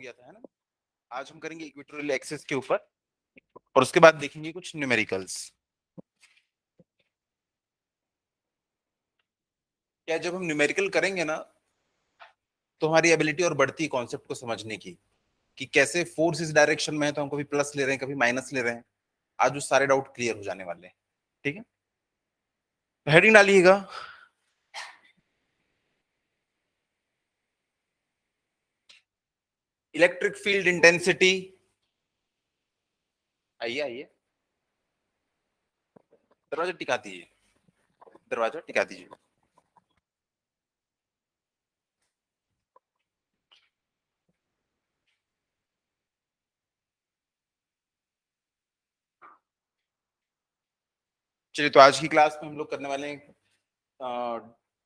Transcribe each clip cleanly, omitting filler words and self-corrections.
गया था, है ना। आज हम करेंगे इक्वेटोरियल एक्सिस के ऊपर और उसके बाद देखेंगे कुछ न्यूमेरिकल्स। क्या जब हम न्यूमेरिकल करेंगे ना तो हमारी एबिलिटी और बढ़ती है कॉन्सेप्ट को समझने की कि कैसे फोर्स इस डायरेक्शन में है तो हम कभी प्लस ले रहे हैं कभी माइनस ले रहे हैं। आज वो सारे डाउट क्लियर हो जाने वाले हैं। ठीक है, हेडिंग डालिएगा। Electric field intensity. आइए आइए, दरवाजा टिका दीजिए, दरवाजा टिका दीजिए। चलिए, तो आज की क्लास में हम लोग करने वाले हैं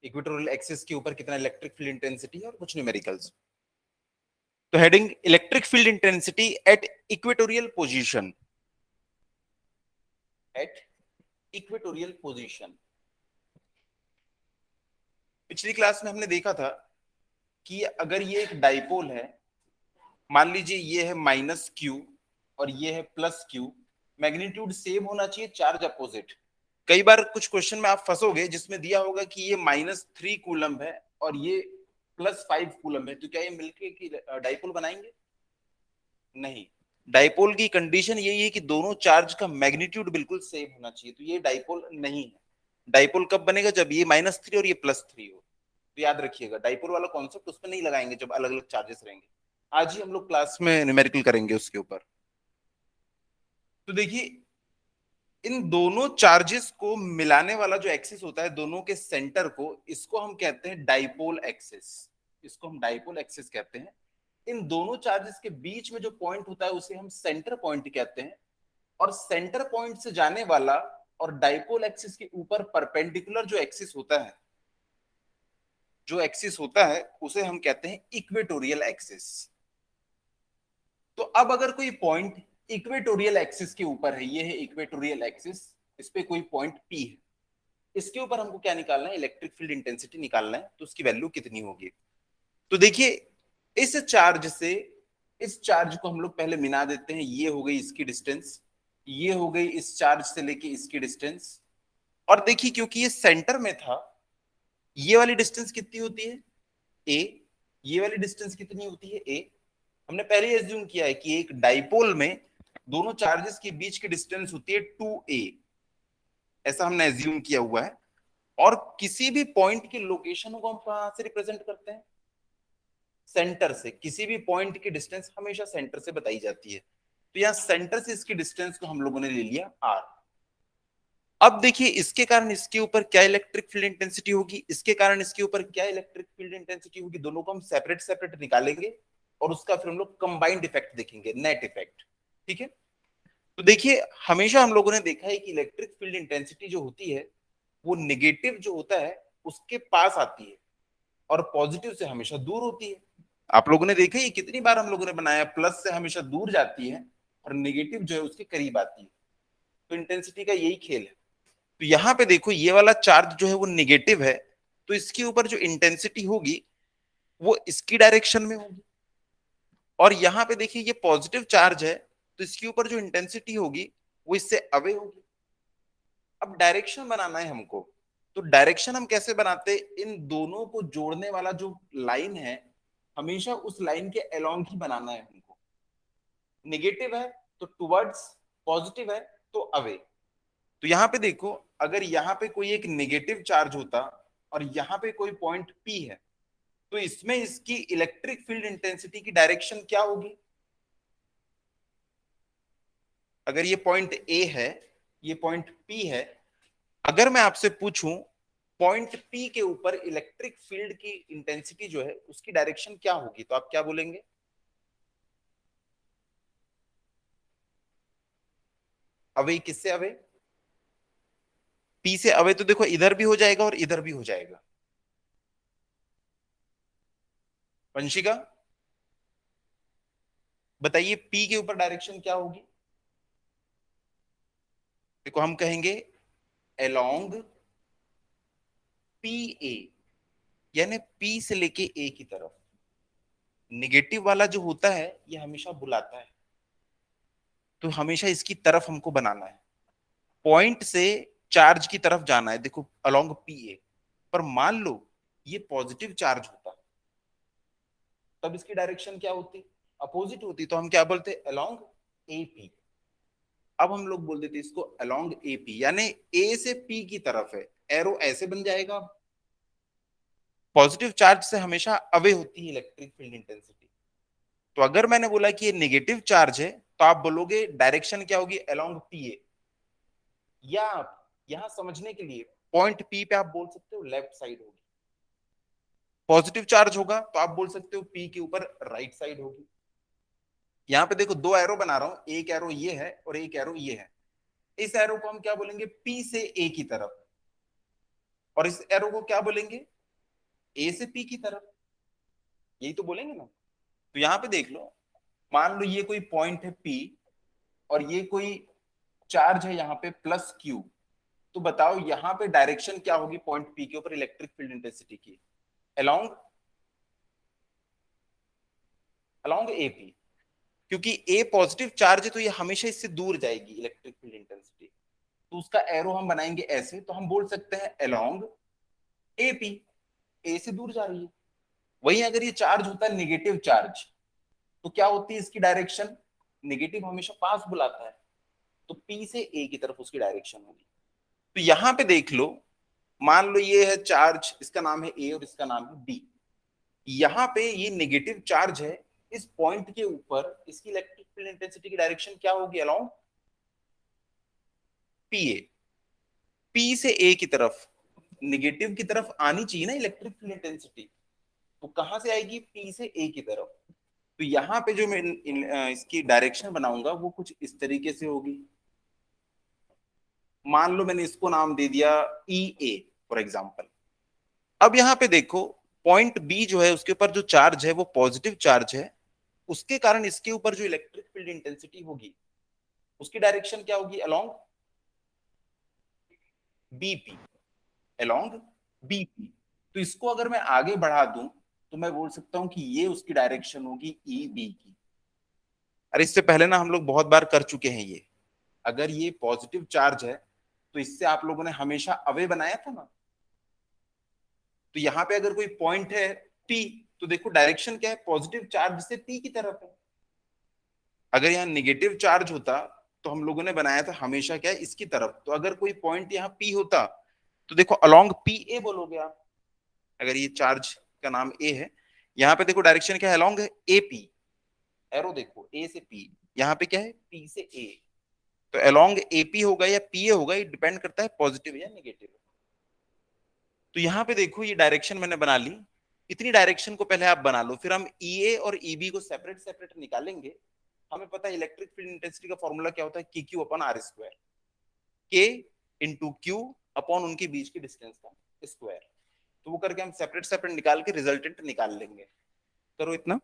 इक्वेटोरियल एक्सिस के ऊपर कितना इलेक्ट्रिक फील्ड इंटेंसिटी है और कुछ न्यूमेरिकल्स। तो heading electric field intensity at equatorial position. At equatorial position. पिछली क्लास में हमने देखा था कि अगर ये एक डाइपोल है, मान लीजिए ये है -q और ये है +q, मैग्नीट्यूड सेम होना चाहिए, चार्ज अपोजिट। कई बार कुछ क्वेश्चन में आप फंसोगे जिसमें दिया होगा कि ये -3 कूलम है और ये +5 कूलम है, तो क्या ये मिलके की डाइपोल बनाएंगे? नहीं। डाइपोल की कंडीशन यही है कि दोनों चार्ज का मैग्नीट्यूड बिल्कुल सेम होना चाहिए, तो ये डाइपोल नहीं है। डाइपोल कब बनेगा? जब ये -3 और ये +3 हो। तो याद रखिएगा, डाइपोल वाला कॉन्सेप्ट उसमें नहीं लगाएंगे जब अलग अलग चार्जेस रहेंगे। आज ही हम लोग क्लास में न्यूमेरिकल करेंगे उसके ऊपर। तो देखिए, इन दोनों चार्जेस को मिलाने वाला जो एक्सिस होता है दोनों के सेंटर को, इसको हम कहते हैं डाइपोल एक्सिस। इसको हम डाइपोल एक्सिस कहते हैं। इन दोनों चार्जेस के बीच में जो पॉइंट होता है उसे हम सेंटर पॉइंट कहते हैं। और सेंटर पॉइंट से जाने वाला और डाइपोल एक्सिस के ऊपर परपेंडिकुलर जो एक्सिस होता है, उसे हम कहते हैं इक्वेटोरियल एक्सिस। तो अब अगर कोई पॉइंट इक्वेटोरियल एक्सिस के ऊपर है, ये है इक्वेटोरियल एक्सिस, इस पे कोई पॉइंट पी है, इसके ऊपर हमको क्या निकालना है? इलेक्ट्रिक फील्ड इंटेंसिटी निकालना है। तो उसकी वैल्यू कितनी होगी? तो देखिए, इस चार्ज से इस चार्ज को हम लोग पहले मिला देते हैं। ये हो गई इसकी डिस्टेंस, ये हो गई इस चार्ज से लेके इसकी डिस्टेंस। और देखिए, क्योंकि ये सेंटर में था, ये वाली डिस्टेंस कितनी होती है? ए। ये वाली डिस्टेंस कितनी होती है? ए। हमने पहले ही एज्यूम किया है कि एक डाइपोल में दोनों चार्जेस के बीच की डिस्टेंस होती है 2a। ऐसा हमने एज्यूम किया हुआ है। और किसी भी पॉइंट की लोकेशन को हम कहां से रिप्रेजेंट करते हैं? सेंटर से। किसी भी पॉइंट की डिस्टेंस हमेशा सेंटर से बताई जाती है। तो यहां सेंटर से इसकी डिस्टेंस को हम लोगों ने ले लिया r। अब देखिए, इसके कारण इसके ऊपर क्या इलेक्ट्रिक फील्ड इंटेंसिटी होगी, इसके कारण इसके ऊपर क्या इलेक्ट्रिक फील्ड इंटेंसिटी होगी, दोनों को हम सेपरेट सेपरेट निकालेंगे और उसका फिर हम लोग कंबाइंड इफेक्ट देखेंगे, नेट इफेक्ट। ठीक है। तो देखिए, हमेशा हम लोगों ने देखा है कि इलेक्ट्रिक फील्ड इंटेंसिटी जो होती है वो निगेटिव जो होता है उसके पास आती है और पॉजिटिव से हमेशा दूर होती है। आप लोगों ने देखा ही कितनी बार हम लोगों ने बनाया, प्लस से हमेशा दूर जाती है और निगेटिव जो है उसके करीब आती है। तो इंटेंसिटी का यही खेल है। तो यहाँ पे देखो, ये वाला चार्ज जो है वो निगेटिव है, तो इसके ऊपर जो इंटेंसिटी होगी वो इसकी डायरेक्शन में होगी। और यहाँ पे देखिए, ये पॉजिटिव चार्ज है, तो इसके ऊपर जो इंटेंसिटी होगी वो इससे अवे होगी। अब डायरेक्शन बनाना है हमको। तो डायरेक्शन हम कैसे बनाते हैं? इन दोनों को जोड़ने वाला जो लाइन है, हमेशा उस लाइन के अलोंग ही बनाना है हमको। निगेटिव है तो टुवर्ड्स, पॉजिटिव है तो अवे। तो यहाँ पे देखो, अगर यहाँ पे कोई एक नेगेटिव चार्ज होता और यहाँ पे कोई पॉइंट पी है, तो इसमें इसकी इलेक्ट्रिक फील्ड इंटेंसिटी की डायरेक्शन क्या होगी? अगर ये पॉइंट ए है, ये पॉइंट पी है, अगर मैं आपसे पूछूं पॉइंट पी के ऊपर इलेक्ट्रिक फील्ड की इंटेंसिटी जो है उसकी डायरेक्शन क्या होगी, तो आप क्या बोलेंगे? अवे किससे अवे? पी से अवे। तो देखो, इधर भी हो जाएगा और इधर भी हो जाएगा। वंशिका, बताइए पी के ऊपर डायरेक्शन क्या होगी? देखो, हम कहेंगे अलोंग पी ए, यानी पी से लेके ए की तरफ। नेगेटिव वाला जो होता है ये हमेशा बुलाता है, तो हमेशा इसकी तरफ हमको बनाना है, पॉइंट से चार्ज की तरफ जाना है। देखो अलोंग पी ए, पर मान लो ये पॉजिटिव चार्ज होता, तब इसकी डायरेक्शन क्या होती, अपोजिट होती, तो हम क्या बोलते अलोंग ए पी। अब हम लोग बोल देते इसको अलोंग ए पी, यानी ए से पी की तरफ है, एरो ऐसे बन जाएगा। पॉजिटिव चार्ज से हमेशा अवे होती है इलेक्ट्रिक फील्ड इंटेंसिटी। तो अगर मैंने बोला कि ये नेगेटिव चार्ज है, तो आप बोलोगे डायरेक्शन क्या होगी, अलोंग पी ए। या आप यहां समझने के लिए पॉइंट पी पे आप बोल सकते हो लेफ्ट साइड होगी। पॉजिटिव चार्ज होगा तो आप बोल सकते हो पी के ऊपर राइट साइड होगी। यहाँ पे देखो दो एरो बना रहा हूं, एक एरो ये है और एक एरो ये है। इस एरो को हम क्या बोलेंगे, पी से ए की तरफ, और इस एरो को क्या बोलेंगे, ए से पी की तरफ। यही तो बोलेंगे ना। तो यहाँ पे देख लो, मान लो ये कोई पॉइंट है पी, और ये कोई चार्ज है यहाँ पे प्लस क्यू। तो बताओ यहाँ पे डायरेक्शन क्या होगी पॉइंट पी के ऊपर इलेक्ट्रिक फील्ड इंटेंसिटी की, अलोंग अलोंग ए पी। क्योंकि ए पॉजिटिव चार्ज है तो ये हमेशा इससे दूर जाएगी इलेक्ट्रिक फील्ड इंटेंसिटी, तो उसका एरो हम बनाएंगे ऐसे, तो हम बोल सकते हैं अलोंग ए पी, ए से दूर जा रही है। वहीं अगर ये चार्ज होता है निगेटिव चार्ज, तो क्या होती है इसकी डायरेक्शन, निगेटिव हमेशा पास बुलाता है, तो पी से ए की तरफ उसकी डायरेक्शन होगी। तो यहां पे देख लो, मान लो ये है चार्ज, इसका नाम है ए और इसका नाम है बी। यहाँ पे ये नेगेटिव चार्ज है, इस पॉइंट के ऊपर इसकी इलेक्ट्रिक फील्ड इंटेंसिटी की डायरेक्शन क्या होगी, अलोंग पी ए। पी से ए की तरफ निगेटिव की तरफ आनी चाहिए ना इलेक्ट्रिक फील्ड इंटेंसिटी, तो कहां से आएगी, पी से ए की तरफ। तो यहाँ पे जो मैं इसकी डायरेक्शन बनाऊंगा वो कुछ इस तरीके से होगी। मान लो मैंने इसको नाम दे दिया ई ए फॉर एग्जाम्पल। अब यहाँ पे देखो पॉइंट बी जो है उसके ऊपर जो चार्ज है वो पॉजिटिव चार्ज है, उसके कारण इसके ऊपर जो इलेक्ट्रिक फील्ड इंटेंसिटी होगी उसकी डायरेक्शन क्या होगी, अलोंग बीपी, अलोंग बीपी। तो इसको अगर मैं आगे बढ़ा दूं तो मैं बोल सकता हूं कि ये उसकी डायरेक्शन होगी ई बी की। अरे इससे पहले ना हम लोग बहुत बार कर चुके हैं ये। अगर ये पॉजिटिव चार्ज है तो इससे आप लोगों ने हमेशा अवे बनाया था ना। तो यहाँ पे अगर कोई पॉइंट है पी, तो देखो डायरेक्शन क्या है, पॉजिटिव चार्ज से पी की तरफ है। अगर यहाँ निगेटिव चार्ज होता तो हम लोगों ने बनाया था हमेशा क्या है, इसकी तरफ। तो अगर कोई पॉइंट यहाँ पी होता तो देखो अलोंग पी ए बोलोगे आप। अगर ये चार्ज का नाम ए है, यहाँ पे देखो डायरेक्शन क्या है, अलोंग ए पी। एरो देखो ए से पी, यहाँ पे क्या है, पी से ए। तो अलोंग एपी होगा या पीए होगा, ये डिपेंड करता है पॉजिटिव या नेगेटिव। तो यहाँ पे देखो ये डायरेक्शन मैंने बना ली। इतनी डायरेक्शन को पहले आप बना लो, फिर हम ई ए और ईबी को सेपरेट सेपरेट निकालेंगे। हमें पता है इलेक्ट्रिक फील्ड इंटेंसिटी का फॉर्मूला क्या होता है, के क्यू अपॉन आर स्क्वायर, के इंटू क्यू अपॉन उनके बीच की डिस्टेंस का स्क्वायर। तो वो करके हम सेपरेट सेपरेट निकाल के रिजल्टेंट निकाल लेंगे। करो इतना।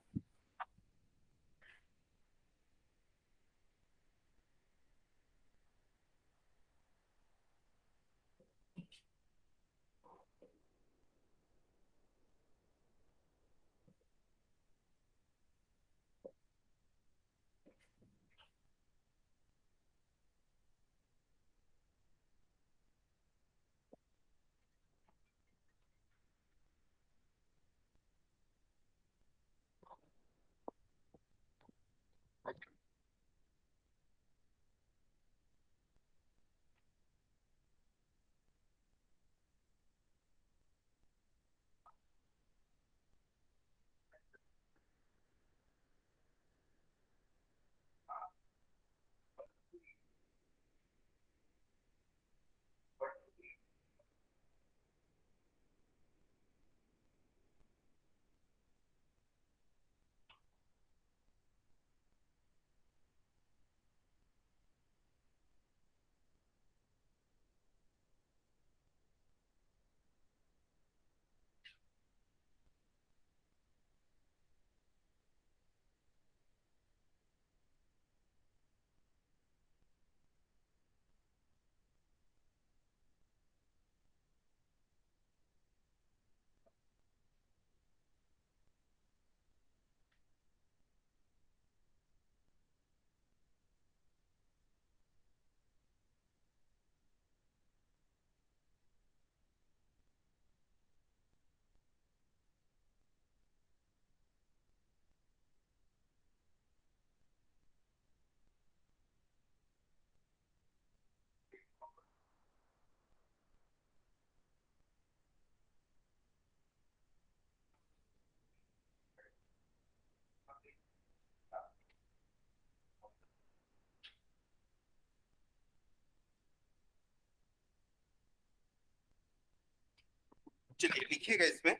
चलिए लिखिएगा इसमें,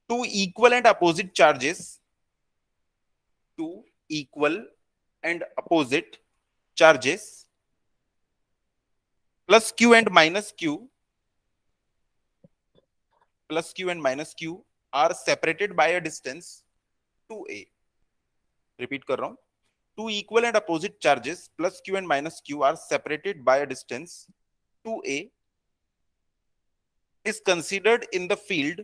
two equal and opposite charges, two equal and opposite charges plus q and minus q, plus q and minus q are separated by a distance 2a। Repeat कर रहा हूं, two equal and opposite charges plus q and minus q are separated by a distance 2a is considered in the field,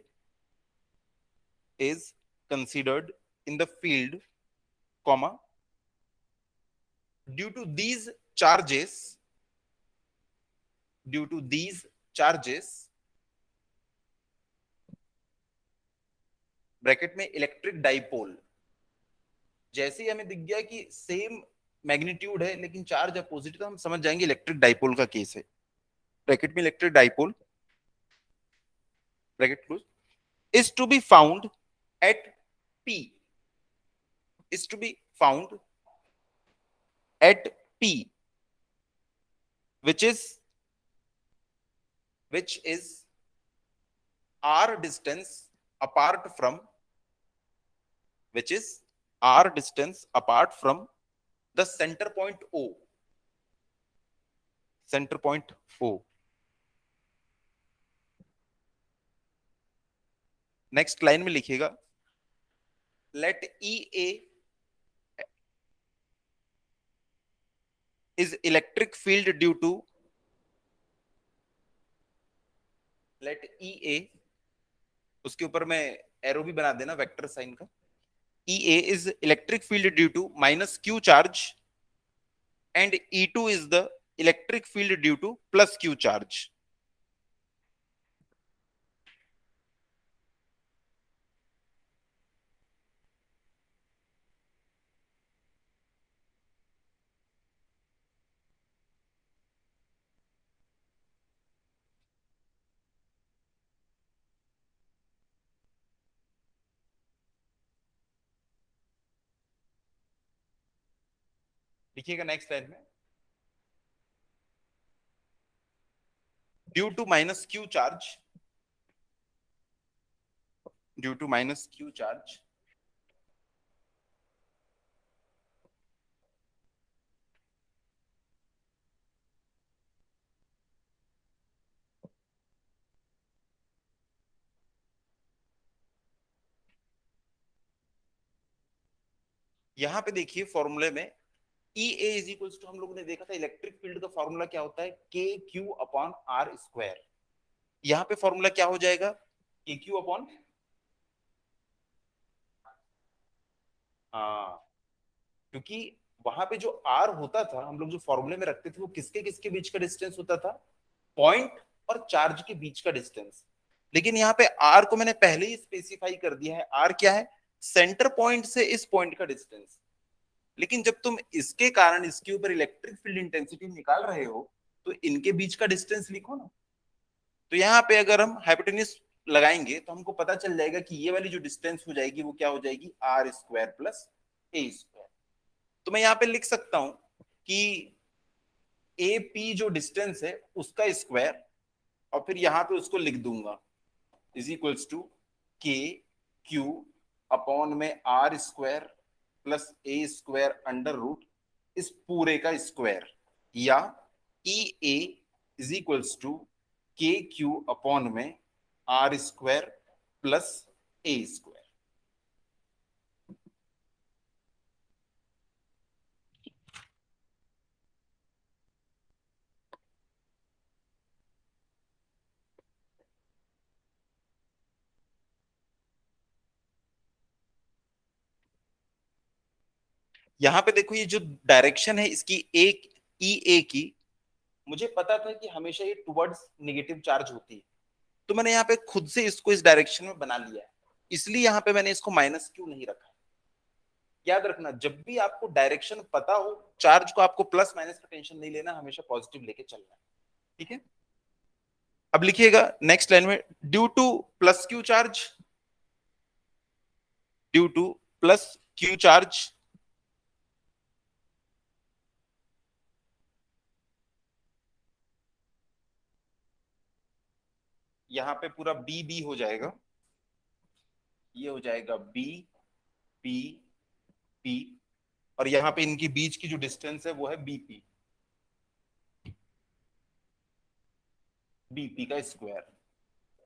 is considered in the field, comma, due to these charges, due to these charges, bracket में electric dipole. जैसे ही हमें दिख गया कि same magnitude है लेकिन charge opposite, तो हम समझ जाएंगे इलेक्ट्रिक डाइपोल का केस है। ब्रैकेट में electric dipole, bracket close, is to be found at p, is to be found at p, which is r distance apart from, which is r distance apart from the center point o, center point o। Next line में लिखिएगा, let E A is electric field due to, let EA, उसके ऊपर में arrow भी बना देना vector sign का, EA is electric field due to minus Q charge and E2 is the electric field due to plus Q charge। लिखिएगा next line में, due to minus q charge, due to minus q charge यहां पे देखिए फॉर्मूले में E A is equals to, हम लोगों ने देखा था इलेक्ट्रिक फील्ड का फॉर्मूला क्या होता है, के क्यू अपॉन आर स्क्वायर। यहां पे फॉर्मूला क्या हो जाएगा, के क्यू अपॉन, हाँ, क्योंकि वहां पे जो आर होता था हम लोग जो फॉर्मूले में रखते थे वो किसके किसके बीच का डिस्टेंस होता था, पॉइंट और चार्ज के बीच का डिस्टेंस। लेकिन यहाँ पे आर को मैंने पहले ही स्पेसिफाई कर दिया है, आर क्या है, सेंटर पॉइंट से इस पॉइंट का डिस्टेंस। लेकिन जब तुम इसके कारण इसके ऊपर इलेक्ट्रिक फील्ड इंटेंसिटी निकाल रहे हो तो इनके बीच का डिस्टेंस लिखो ना। तो यहाँ पे अगर हम हाइपोटेन्यूज लगाएंगे तो हमको पता चल जाएगा कि ये वाली जो डिस्टेंस हो जाएगी वो क्या हो जाएगी, r square plus a square. तो मैं यहाँ पे लिख सकता हूं कि ए पी जो डिस्टेंस है उसका स्क्वायर, और फिर यहाँ पे उसको लिख दूंगा is equals to k q upon में r square plus a square under root इस पूरे का स्क्वायर, या E A is equals to k q upon में r square plus a square. यहां पे देखो ये जो डायरेक्शन है इसकी एक ई ए की, मुझे पता था कि हमेशा ये टुवर्ड्स नेगेटिव चार्ज होती है, तो मैंने यहाँ पे खुद से इसको इस डायरेक्शन में बना लिया है, इसलिए यहाँ पे मैंने इसको माइनस क्यू नहीं रखा। याद रखना जब भी आपको डायरेक्शन पता हो, चार्ज को आपको प्लस माइनस का टेंशन नहीं लेना, हमेशा पॉजिटिव लेके चलना है, ठीक है। अब लिखिएगा नेक्स्ट लाइन में, due two plus Q charge, due two plus Q charge यहाँ पे पूरा बी बी हो जाएगा, ये हो जाएगा बी पी पी, और यहाँ पे इनके बीच की जो डिस्टेंस है वो है बीपी, बीपी का स्क्वायर।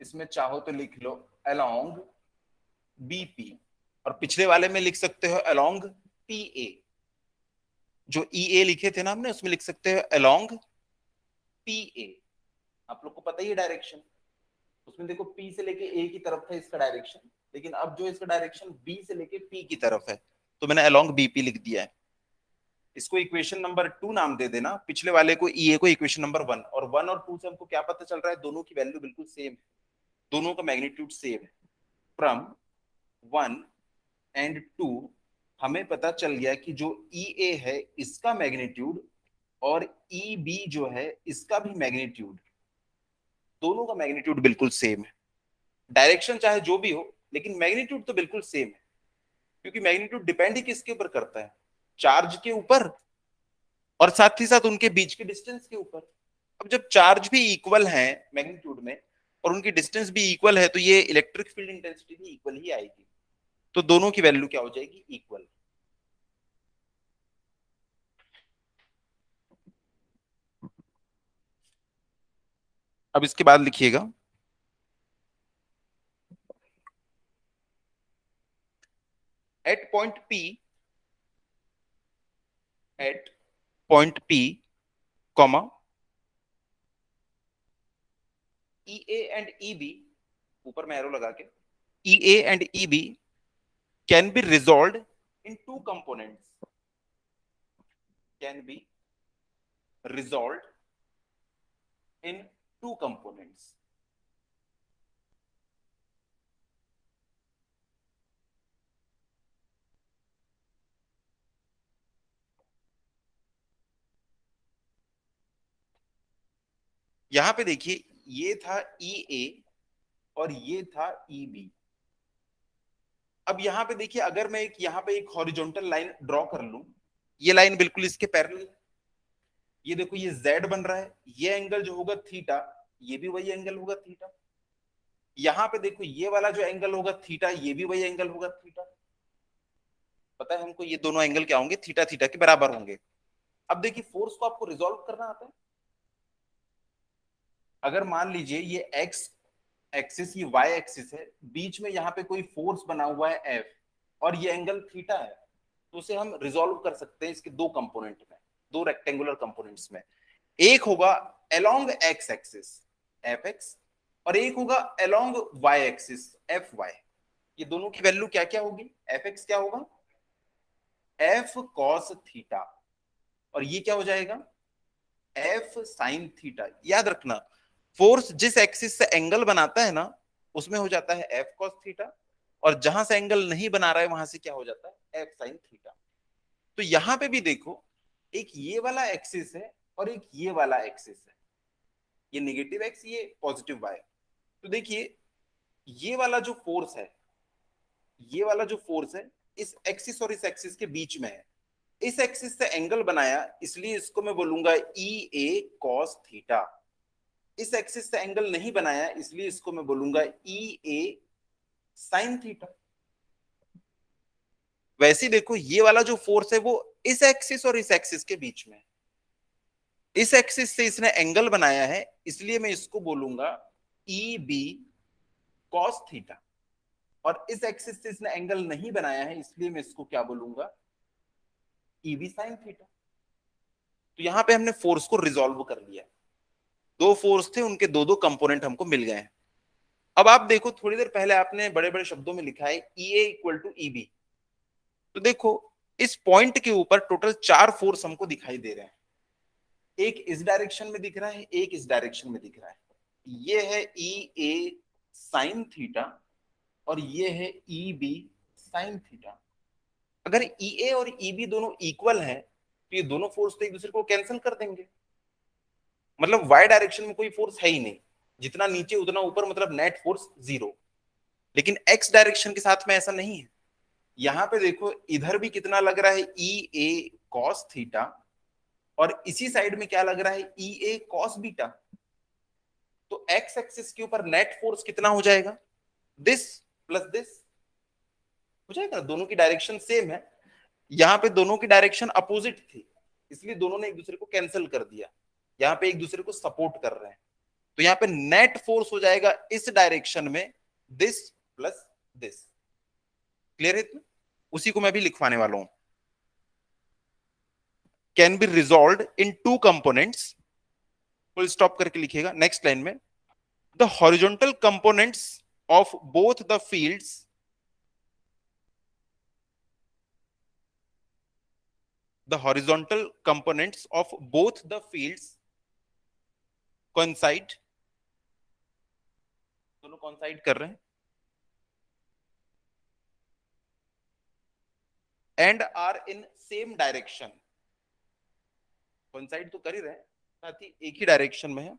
इसमें चाहो तो लिख लो अलोंग बीपी, और पिछले वाले में लिख सकते हो अलोंग पीए। जो ई ए लिखे थे ना हमने, उसमें लिख सकते हो अलोंग पीए। आप लोग को पता ही है डायरेक्शन, उसमें देखो पी से लेके ए की तरफ था इसका डायरेक्शन, लेकिन अब जो इसका डायरेक्शन बी से लेके पी की तरफ है, तो मैंने अलोंग बीपी लिख दिया है। इसको इक्वेशन नंबर 2 नाम दे देना, पिछले वाले को ई ए को इक्वेशन नंबर 1। और 1 और 2 से हमको क्या पता चल रहा है, दोनों की वैल्यू बिल्कुल सेम है, दोनों का मैग्नीट्यूड सेम है। फ्रॉम 1 एंड 2 हमें पता चल गया कि जो ई ए है इसका मैग्नीट्यूड और ई बी जो है इसका भी मैग्नीट्यूड, दोनों का मैग्नीट्यूड बिल्कुल सेम है। डायरेक्शन चाहे जो भी हो, लेकिन मैग्नीट्यूड तो बिल्कुल सेम है, क्योंकि मैग्नीट्यूड डिपेंड ही किसके ऊपर करता है, चार्ज के ऊपर और साथ ही साथ उनके बीच के डिस्टेंस के ऊपर। अब जब चार्ज भी इक्वल है मैग्नीट्यूड में और उनकी डिस्टेंस भी इक्वल है, तो ये इलेक्ट्रिक फील्ड इंटेंसिटी भी इक्वल ही आएगी, तो दोनों की वैल्यू क्या हो जाएगी, इक्वल। अब इसके बाद लिखिएगा at point P, at point P comma E A and E B, ऊपर में एरो लगा के, E A and E B can be resolve in two components, can be resolve in two components. यहां पे देखिए, ये था ई ए और ये था ई बी। अब यहाँ पे देखिए, अगर मैं एक यहाँ पे एक हॉरिजॉन्टल लाइन ड्रॉ कर लूं, ये लाइन बिल्कुल इसके पैरेलल है, ये देखो ये जेड बन रहा है, ये एंगल जो होगा थीटा, ये भी वही एंगल होगा थीटा। यहाँ पे देखो ये वाला जो एंगल होगा थीटा, ये भी वही एंगल होगा थीटा। पता है हमको ये दोनों एंगल क्या होंगे, थीटा थीटा के बराबर होंगे। अब देखिए फोर्स को आपको रिजॉल्व करना आता है। अगर मान लीजिए ये एक्स एक्सिस, ये वाई एक्सिस है, बीच में यहाँ पे कोई फोर्स बना हुआ है एफ, और ये एंगल थीटा है, तो उसे हम रिजॉल्व कर सकते हैं इसके दो कंपोनेंट में, दो रेक्टेंगुलर कंपोनेंट्स में। एक होगा along x axis F x, और एक होगा along y axis F y. ये दोनों की वैल्यू क्या क्या होगी, एफ एक्स क्या होगा, एफ कॉस थीटा, और ये क्या हो जाएगा, एफ साइन थीटा। याद रखना, फोर्स जिस एक्सिस से एंगल बनाता है ना, उसमें हो जाता है एफ कॉस थीटा, और जहां से एंगल नहीं बना रहा है वहां से क्या हो जाता है, एफ साइन थीटा। तो यहां पे भी देखो, एक ये वाला एक्सिस है और एक ये वाला एक्सिस है, ये नेगेटिव एक्स, ये पॉजिटिव वाई। तो देखिए ये वाला जो फोर्स है, ये वाला जो फोर्स है इस एक्सिस और इस एक्सिस के बीच में है। इस एक्सिस से एंगल बनाया, इसलिए इसको मैं बोलूंगा ई ए कॉस थीटा। इस एक्सिस से एंगल नहीं बनाया, इसलिए इसको मैं बोलूंगा ई ए साइन थीटा। वैसे देखो ये वाला जो फोर्स है वो इस एक्सिस और इस एक्सिस के बीच में है। इस एक्सिस से इसने एंगल बनाया है, इसलिए मैं इसको बोलूंगा ई बी कॉस थीटा, और इस एक्सिस से इसने एंगल नहीं बनाया है, इसलिए मैं इसको क्या बोलूंगा, ई बी साइन थीटा। तो यहां पे हमने फोर्स को रिजॉल्व कर लिया, दो फोर्स थे, उनके दो दो कंपोनेंट हमको मिल गए हैं। अब आप देखो, थोड़ी देर पहले आपने बड़े बड़े शब्दों में लिखा है E A equal to E B, तो देखो इस पॉइंट के ऊपर टोटल चार फोर्स हमको दिखाई दे रहे हैं। एक इस डायरेक्शन में दिख रहा है, एक इस डायरेक्शन में दिख रहा है, ये है ई ए साइन थीटा और ये है ई बी साइन थीटा। अगर ई ए और ई बी दोनों इक्वल हैं, तो ये दोनों फोर्स तो एक दूसरे को कैंसिल कर देंगे, मतलब वाई डायरेक्शन में कोई फोर्स है ही नहीं, जितना नीचे उतना ऊपर, मतलब नेट फोर्स जीरो। लेकिन एक्स डायरेक्शन के साथ में ऐसा नहीं है। यहां पे देखो इधर भी कितना लग रहा है, ई ए कॉस थीटा, और इसी साइड में क्या लग रहा है, ई ए कॉस बीटा। तो एक्स एक्सिस के ऊपर नेट फोर्स कितना हो जाएगा, दिस प्लस दिस हो जाएगा। दोनों की डायरेक्शन सेम है, यहाँ पे दोनों की डायरेक्शन अपोजिट थी, इसलिए दोनों ने एक दूसरे को कैंसिल कर दिया, यहाँ पे एक दूसरे को सपोर्ट कर रहे हैं। तो यहाँ पे नेट फोर्स हो जाएगा इस डायरेक्शन में दिस प्लस दिस। क्लियर है इतना? उसी को मैं भी लिखवाने वाला हूं। Can be resolve in two components, full stop करके लिखिएगा नेक्स्ट लाइन में, the horizontal components of both the fields, the horizontal components of both the fields coincide, दोनों coincide कर रहे हैं, and are in same direction, coincide तो कर ही रहे हैं, साथ ही एक ही डायरेक्शन में है,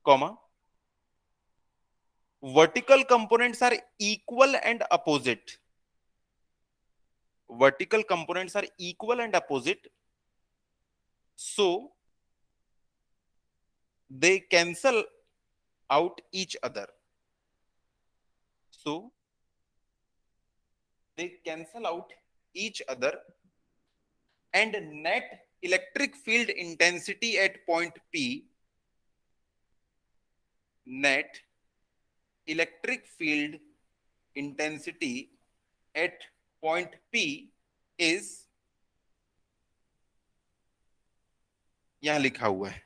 comma vertical components are equal and opposite, vertical components are equal and opposite, so they cancel out each other, so they cancel out each other, and net electric field intensity at point P, net electric field intensity at point P is, यहां लिखा हुआ है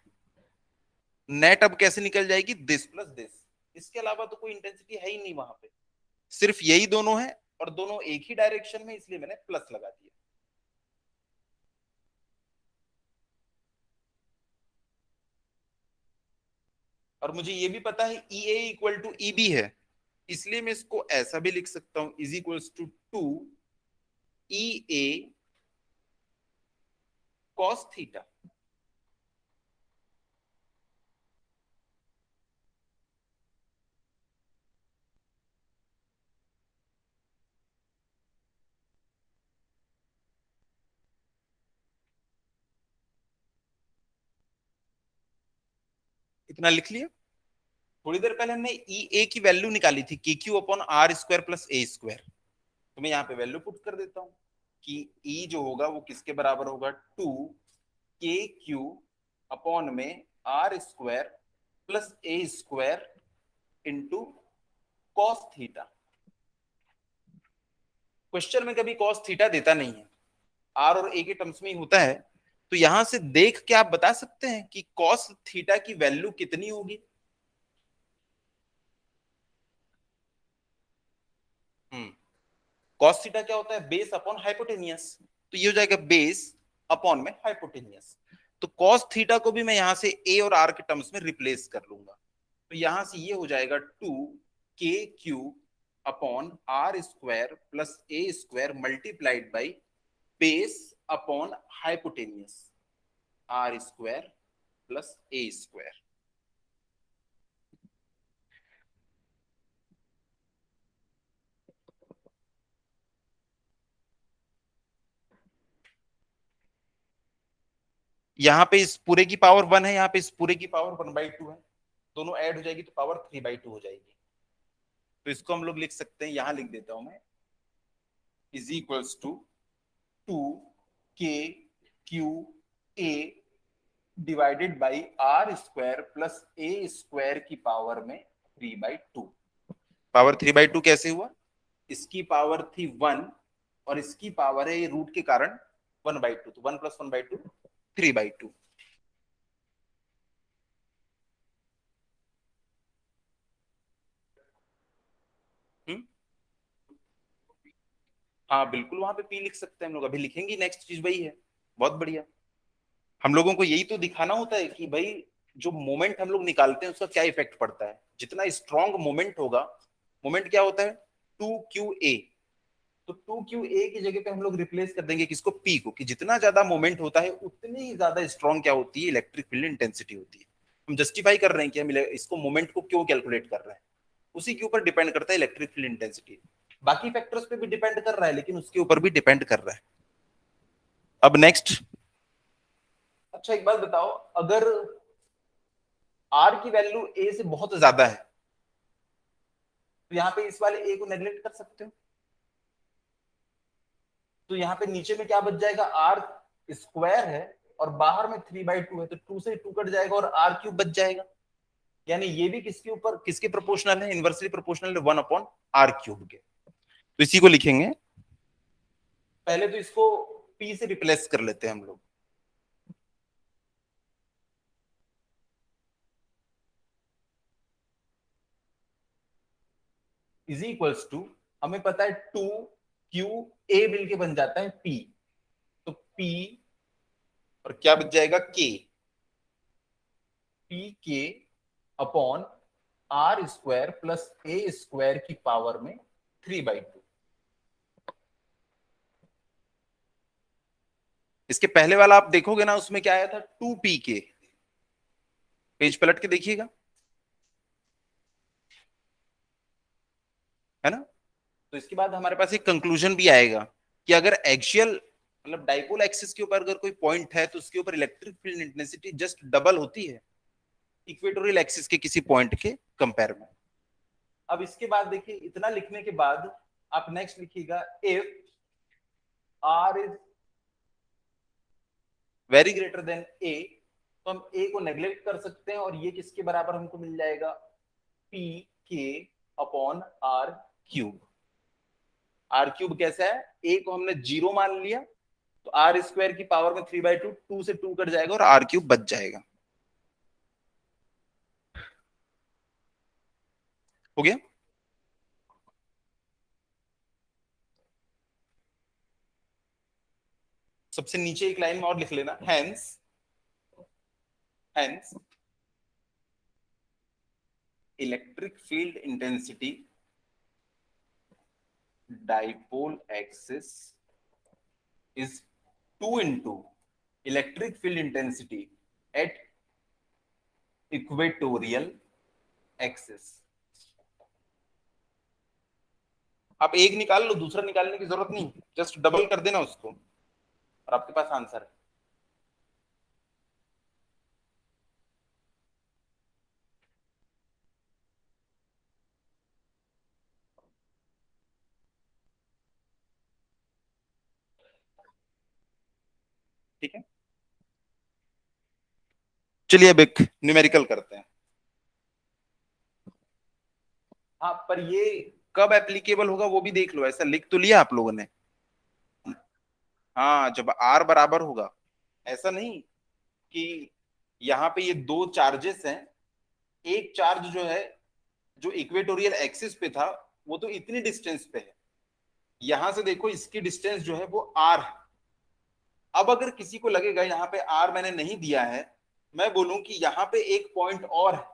net, अब कैसे निकल जाएगी, this plus this, इसके अलावा तो कोई इंटेंसिटी है ही नहीं वहां पे, सिर्फ यही दोनों है और दोनों एक ही डायरेक्शन में, इसलिए मैंने प्लस लगा दिया। और मुझे ये भी पता है E A equal to E B है, इसलिए मैं इसको ऐसा भी लिख सकता हूं, is equals to 2 E A cos theta. इतना लिख लिया। थोड़ी देर पहले हमने ई ए की वैल्यू निकाली थी, k q upon r square plus a square, तो मैं यहाँ पे वैल्यू पुट कर देता हूं कि ई जो होगा वो किसके बराबर होगा, 2 के क्यू अपॉन में r square plus a square into cos theta. Question में कभी कॉस थीटा देता नहीं है, आर और ए के टर्म्स में ही होता है, तो यहां से देख के आप बता सकते हैं कि कॉस थीटा की वैल्यू कितनी होगी। कॉस थीटा क्या होता है, बेस अपॉन हाइपोटेनियस, तो ये हो जाएगा बेस अपॉन में हाइपोटेनियस। तो कॉस थीटा को भी मैं यहां से ए और आर के टर्म्स में रिप्लेस कर लूंगा, तो यहां से ये हो जाएगा 2 k q upon r square plus a square multiplied by base upon hypotenuse r square plus a square. यहाँ पे इस पूरे की पावर 1 है, यहाँ पे इस पूरे की पावर 1/2 है, दोनों ऐड हो जाएगी तो पावर 3/2 हो जाएगी। तो इसको हम लोग लिख सकते हैं, यहां लिख देता हूं मैं, is equals to 2 k q a divided by r square plus a square की पावर में 3/2। पावर 3/2 कैसे हुआ, इसकी पावर थी 1 और इसकी पावर है ये रूट के कारण 1/2, तो 1 प्लस 1/2 3/2। हाँ बिल्कुल, वहां पे पी लिख सकते हैं हम लोग, अभी लिखेंगे, नेक्स्ट चीज वही है। बहुत बढ़िया। हम लोगों को यही तो दिखाना होता है कि भाई जो मोमेंट हम लोग निकालते हैं उसका क्या इफेक्ट पड़ता है। जितना स्ट्रॉन्ग मोमेंट होगा, मोमेंट क्या होता है, 2qa, तो 2qa की जगह पे हम लोग रिप्लेस कर देंगे किसको, p को, कि जितना ज्यादा मोमेंट होता है उतनी ही ज्यादा स्ट्रॉन्ग क्या होती है, इलेक्ट्रिक फील्ड इंटेंसिटी होती है। हम जस्टिफाई कर रहे हैं कि हम इसको मोमेंट को क्यों कैलकुलेट कर रहे हैं, उसी के ऊपर डिपेंड करता है इलेक्ट्रिक फील्ड इंटेंसिटी। बाकी फैक्टर्स पे भी डिपेंड कर रहा है, लेकिन उसके ऊपर भी डिपेंड कर रहा है। अब नेक्स्ट, अच्छा एक बात बताओ, अगर आर की वैल्यू ए से बहुत ज्यादा है, तो यहाँ पे इस वाले ए को नेग्लेक्ट कर सकते हो। तो यहाँ पे नीचे में क्या बच जाएगा, आर स्क्वायर है और बाहर में 3/2 है, तो 2 से 2 कट जाएगा और आर क्यूब बच जाएगा। यानी ये भी किसके ऊपर, किसके प्रोपोर्शनल है, इनवर्सली प्रोपोर्शनल है 1/r³ के। तो इसी को लिखेंगे, पहले तो इसको p से रिप्लेस कर लेते हैं हम लोग। इज इक्वल्स टू, हमें पता है 2q a मिलके बन जाता है p, तो p और क्या बच जाएगा k, pk upon r² plus a² की पावर में 3/2। इसके पहले वाला आप देखोगे ना, उसमें क्या आया था 2pk, पेज पलट के देखिएगा, है ना। तो इसके बाद हमारे पास एक कंक्लूजन भी आएगा कि अगर एक्सियल मतलब डाइपोल एक्सिस के ऊपर अगर कोई पॉइंट है तो उसके ऊपर electric field intensity just double होती है इक्वेटोरियल एक्सिस के किसी पॉइंट के कंपेयर में। अब इसके बाद देखिए, इतना लिखने के बाद आप नेक्स्ट लिखिएगा, if R is very greater then A, तो हम ए को नेग्लेक्ट कर सकते हैं और ये किसके बराबर हमको मिल जाएगा, पी के अपॉन r³। r³ कैसा है, ए को हमने 0 मान लिया, तो r² की पावर में 3/2, 2 से 2 कट जाएगा और r³ बच जाएगा। हो गया। सबसे नीचे एक लाइन में और लिख लेना, hence hence electric field intensity dipole axis is 2 into electric field intensity at equatorial axis। आप एक निकाल लो, दूसरा निकालने की जरूरत नहीं, जस्ट डबल कर देना उसको और आपके पास आंसर है। ठीक है, चलिए अब एक न्यूमेरिकल करते हैं। हाँ, पर ये कब एप्लीकेबल होगा वो भी देख लो, ऐसा लिख तो लिया आप लोगों ने। हाँ, जब आर बराबर होगा, ऐसा नहीं कि यहाँ पे ये दो चार्जेस हैं, एक चार्ज जो है जो इक्वेटोरियल एक्सिस पे था वो तो इतनी डिस्टेंस पे है, यहां से देखो इसकी डिस्टेंस जो है वो आर है। अब अगर किसी को लगेगा यहाँ पे आर मैंने नहीं दिया है, मैं बोलूं कि यहाँ पे एक पॉइंट और है,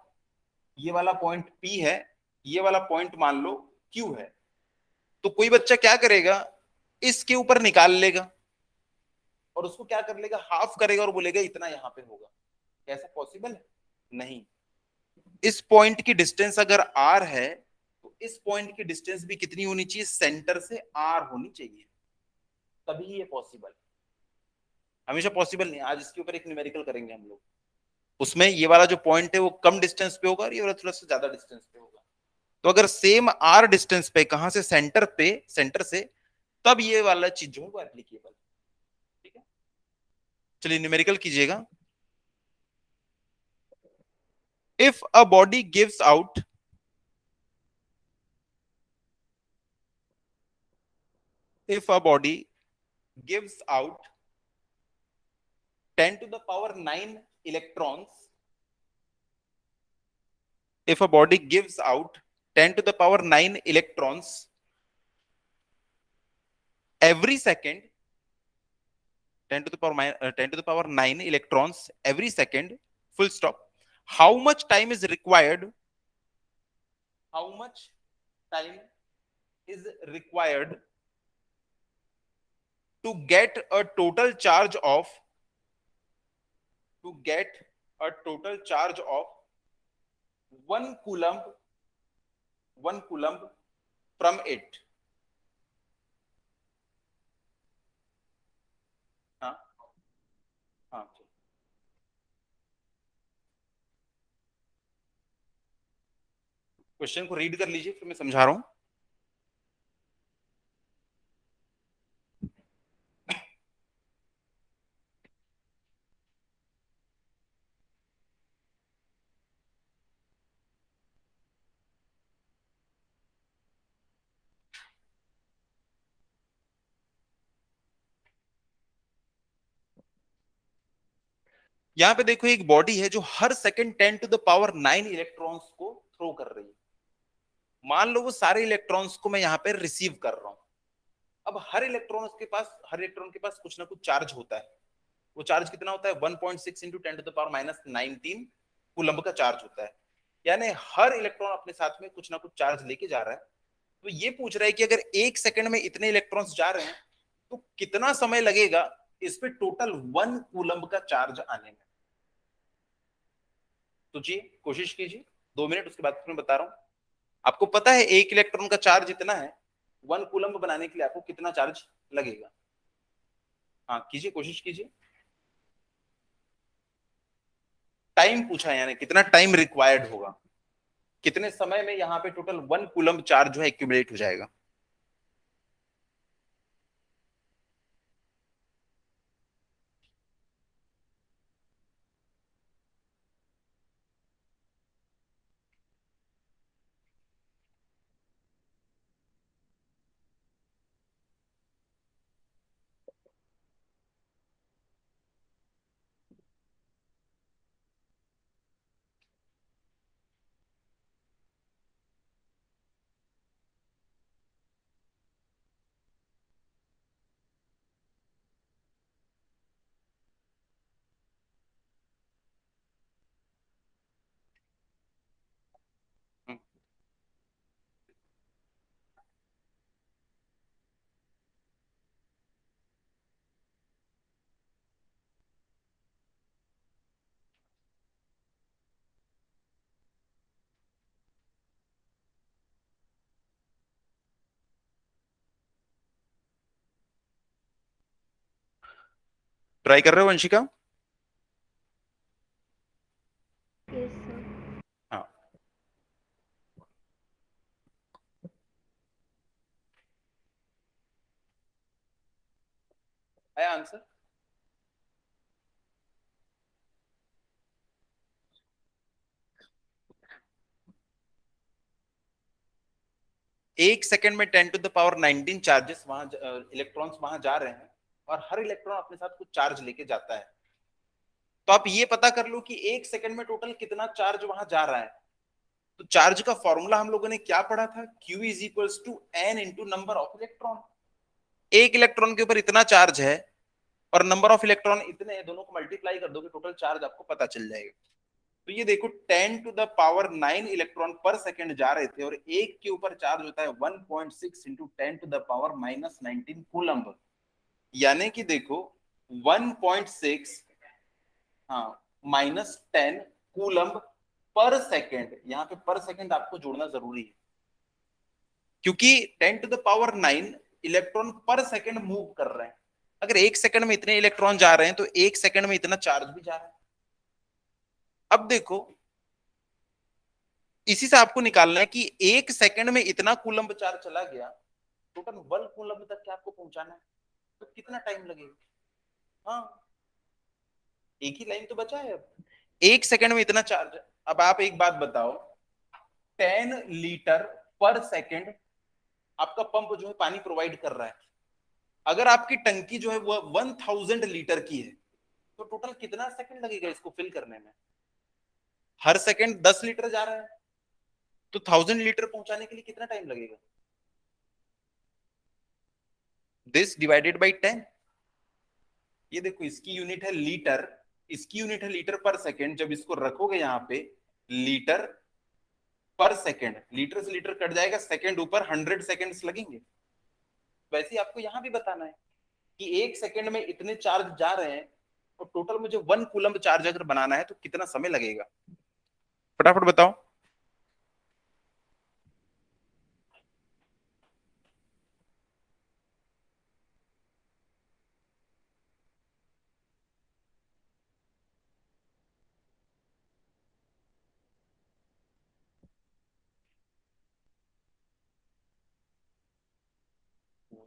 ये वाला पॉइंट पी है, ये वाला पॉइंट मान लो क्यू है, तो कोई बच्चा क्या करेगा, इसके ऊपर निकाल लेगा और उसको क्या कर लेगा, हाफ करेगा और बोलेगा इतना यहाँ पे होगा। कैसा पॉसिबल है, नहीं। इस पॉइंट की डिस्टेंस अगर आर है तो इस पॉइंट की डिस्टेंस भी कितनी होनी चाहिए, सेंटर से आर होनी चाहिए, तभी ये पॉसिबल। हमेशा पॉसिबल नहीं। आज इसके ऊपर एक न्यूमेरिकल करेंगे हम लोग, उसमें ये वाला जो पॉइंट है वो कम डिस्टेंस पे होगा और ये वाला थोड़ा सा ज्यादा डिस्टेंस पे होगा। तो अगर सेम आर डिस्टेंस पे, कहां से, सेंटर पे, सेंटर से, तब ये वाला चीज जो है वो एप्लीकेबल। ठीक है, चलिए न्यूमेरिकल कीजिएगा। If a body gives out, if a body gives out 10 to the power 9 electrons, if a body gives out 10 to the power 9 electrons every second, 10 to the power 10 to the power 9 electrons every second, full stop, how much time is required, how much time is required to get a total charge of, to get a total charge of 1 coulomb, 1 coulomb from it। हाँ हाँ, question को read कर लीजिए, फिर मैं समझा रहा हूं। यहां पे देखो एक बॉडी है जो हर सेकंड 10⁻⁹ इलेक्ट्रॉन्स को थ्रो कर रही है। मान लो वो सारे इलेक्ट्रॉन्स को मैं यहाँ पे रिसीव कर रहा हूँ। अब हर इलेक्ट्रॉन के पास कुछ ना कुछ चार्ज होता है। वो चार्ज कितना होता है? 1.6 इंटू 10⁻⁹ कूलम्ब का चार्ज होता है। यानी हर इलेक्ट्रॉन अपने साथ में कुछ ना कुछ चार्ज लेके जा रहा है। तो ये पूछ रहा है कि अगर एक सेकंड में इतने इलेक्ट्रॉन्स जा रहे हैं तो कितना समय लगेगा इस पे टोटल 1 कूलम्ब का चार्ज आने में। तो जी कोशिश कीजिए, 2 मिनट, उसके बाद फिर मैं बता रहा हूं। आपको पता है एक इलेक्ट्रॉन का चार्ज इतना है, 1 कूलम्ब बनाने के लिए आपको कितना चार्ज लगेगा? हाँ कीजिए, कोशिश कीजिए। टाइम पूछा है, यानी कितना टाइम रिक्वायर्ड होगा, कितने समय में यहाँ पे टोटल 1 कूलम्ब चार्ज जो है एक्यूमुलेट हो जाएगा। ट्राई कर रहे हो वंशिका? Yes sir. हाँ, आया आंसर? एक सेकंड में 10⁻⁹ चार्जेस वहां, इलेक्ट्रॉन्स वहां जा रहे हैं, और हर इलेक्ट्रॉन अपने साथ कुछ चार्ज लेके जाता है। तो आप ये पता कर लो कि एक सेकंड में टोटल कितना चार्ज वहां जा रहा है। तो चार्ज का फॉर्मूला हम लोगों ने क्या पढ़ा था? Q is equals to n into number of electron. एक इलेक्ट्रॉन के ऊपर इतना चार्ज है और नंबर ऑफ इलेक्ट्रॉन इतने हैं, दोनों को मल्टीप्लाई कर दोगे टोटल चार्ज आपको पता चल जाएगा। तो ये देखो 10⁻⁹ इलेक्ट्रॉन पर सेकंड जा रहे थे, और एक के ऊपर चार्ज होता है 1.6 इंटू 10⁻⁻⁹ कूलम्ब। यानी कि देखो 1.6, हाँ, -10 कूलम्ब पर सेकंड। यहाँ पे पर सेकंड आपको जोड़ना जरूरी है, क्योंकि 10⁻⁹ इलेक्ट्रॉन पर सेकंड मूव कर रहे हैं। अगर एक सेकंड में इतने इलेक्ट्रॉन जा रहे हैं तो एक सेकंड में इतना चार्ज भी जा रहा है। अब देखो, इसी से आपको निकालना है कि एक सेकंड में इतना कूलम्ब चार्ज चला गया, टोटल 1 कूलम्ब तक क्या आपको पहुंचाना है, तो कितना टाइम लगेगा। हाँ, एक ही लाइन तो बचा है अब। एक सेकंड में इतना चार्ज। अब आप एक बात बताओ, 10 लीटर पर सेकंड आपका पंप जो है पानी प्रोवाइड कर रहा है। अगर आपकी टंकी जो है वो 1000 लीटर की है, तो टोटल कितना सेकंड लगेगा इसको फिल करने में? हर सेकंड 10 लीटर जा रहा है, तो 1000 लीटर पहुंचाने के लिए कितना टाइम लगेगा? This divided by 10। ये देखो इसकी यूनिट है लीटर, इसकी यूनिट है लीटर पर सेकंड। जब इसको रखोगे यहाँ पे लीटर पर सेकंड, लीटर से लीटर कट जाएगा, सेकंड ऊपर 100 सेकंड्स लगेंगे। वैसे ही आपको यहाँ भी बताना है कि एक सेकंड में इतने चार्ज जा रहे हैं, और टोटल मुझे 1 कूलम्ब चार्ज अगर बनाना है तो कितना समय लगेगा। फटाफट बताओ।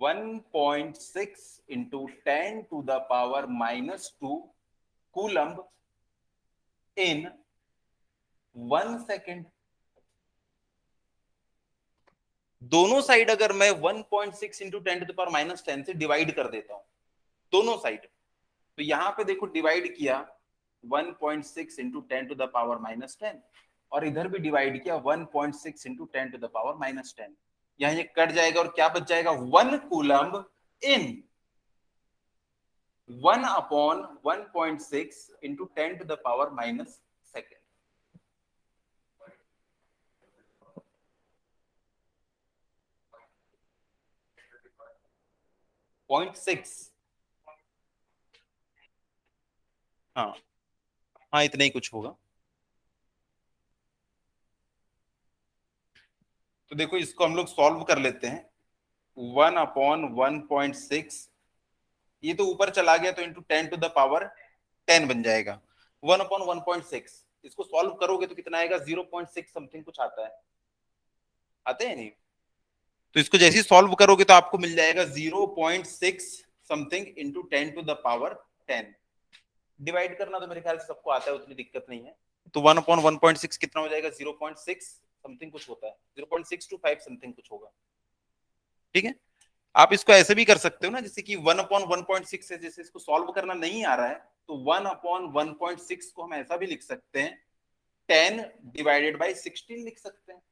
1.6 into 10 to the power -2 coulomb in 1 second. दोनों साइड अगर मैं 1.6 इंटू 10 टू द पावर -10 से डिवाइड कर देता हूं, दोनों साइड, तो यहां पे देखो डिवाइड किया 1.6 इंटू 10 टू द पावर -10, और इधर भी डिवाइड किया 1.6 इंटू 10 टू द पावर -10। यहां ये कट जाएगा और क्या बच जाएगा, 1 coulomb in 1 upon 1.6 into 10 to the power -2। 0.6, हाँ हाँ इतना ही कुछ होगा। तो देखो इसको हम लोग सॉल्व कर लेते हैं। 1 अपॉन 1.6, ये तो ऊपर चला गया तो इंटू 10 टू द पावर 10 बन जाएगा। 1 अपॉन 1.6, इसको सॉल्व करोगे तो कितना आएगा, 0.6 समथिंग कुछ आता है, आते हैं नहीं। तो इसको जैसे ही सॉल्व करोगे तो आपको मिल जाएगा 0.6 something into 10 to the power 10। Divide करना तो मेरे ख्याल से सबको आता है, उतनी दिक्कत नहीं है। तो 1 अपॉन 1.6 कितना हो जाएगा, 0.6 समथिंग कुछ होता है, 0.625 समथिंग कुछ होगा। ठीक है, आप इसको ऐसे भी कर सकते हो ना, जैसे कि 1 अपॉन 1.6 है, जैसे इसको सॉल्व करना नहीं आ रहा है तो 1 अपॉन 1.6 को हम ऐसा भी लिख सकते हैं, 10 डिवाइडेड बाई 16 लिख सकते हैं।